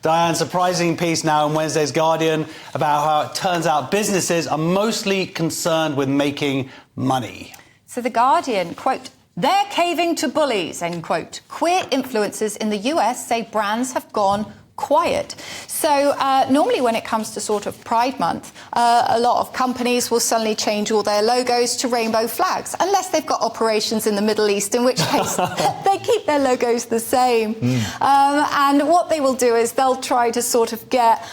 Diane, surprising piece now in Wednesday's Guardian about how it turns out businesses are mostly concerned with making money. So The Guardian, quote, "They're caving to bullies," end quote. Queer influencers in the US say brands have gone quiet. So normally when it comes to sort of Pride Month, a lot of companies will suddenly change all their logos to rainbow flags, unless they've got operations in the Middle East, in which case they keep their logos the same. And what they will do is they'll try to sort of get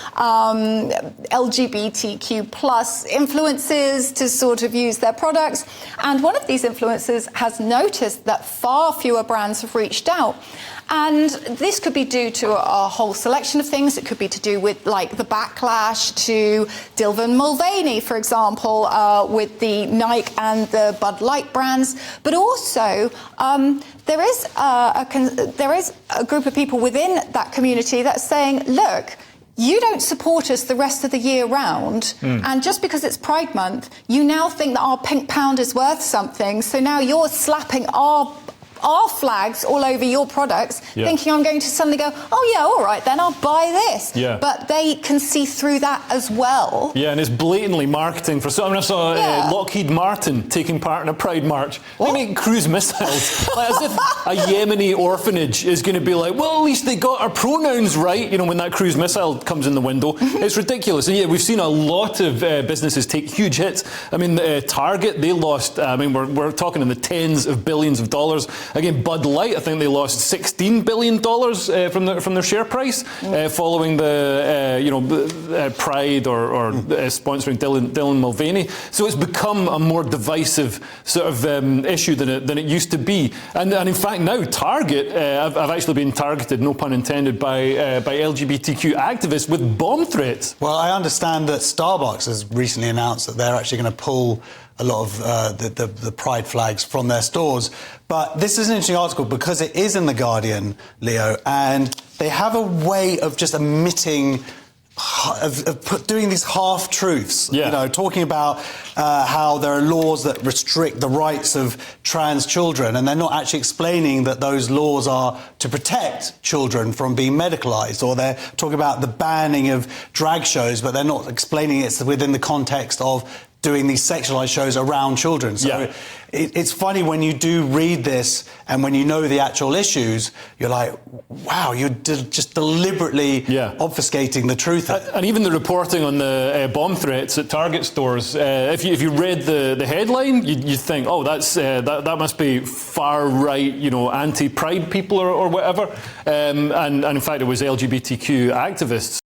LGBTQ plus influencers to sort of use their products. And one of these influencers has noticed that far fewer brands have reached out. And this could be due to a whole selection of things. It could be to do with, like, the backlash to Dilvan Mulvaney, for example, with the Nike and the Bud Light brands. But also, there is a group of people within that community that's saying, look, you don't support us the rest of the year round, and just because it's Pride Month, you now think that our pink pound is worth something, so now you're slapping our flags all over your products, thinking I'm going to suddenly go, oh yeah, all right then, I'll buy this. But they can see through that as well. Yeah, and it's blatantly marketing for some. I saw Lockheed Martin taking part in a Pride March. They make cruise missiles, like, as if a Yemeni orphanage is going to be like, well, at least they got our pronouns right, you know, when that cruise missile comes in the window. It's ridiculous. And yeah, we've seen a lot of businesses take huge hits. I mean, Target, they lost, I mean, we're talking in the tens of billions of dollars. Again, Bud Light, I think they lost $16 billion from their share price following the Pride or sponsoring Dylan Mulvaney. So it's become a more divisive sort of issue than it used to be. And in fact now Target, I've actually been targeted, no pun intended, by LGBTQ activists with bomb threats. Well, I understand that Starbucks has recently announced that they're actually going to pull a lot of the pride flags from their stores. But this is an interesting article because it is in The Guardian, Leo, and they have a way of just omitting, doing these half-truths, you know, talking about how there are laws that restrict the rights of trans children, and they're not actually explaining that those laws are to protect children from being medicalised, or they're talking about the banning of drag shows, but they're not explaining it's within the context of doing these sexualised shows around children. So it's funny when you do read this and when you know the actual issues, you're like, wow, you're just deliberately obfuscating the truth. And even the reporting on the bomb threats at Target stores, if you read the headline, you'd think, oh, that must be far right, you know, anti-pride people or whatever. And in fact, it was LGBTQ activists.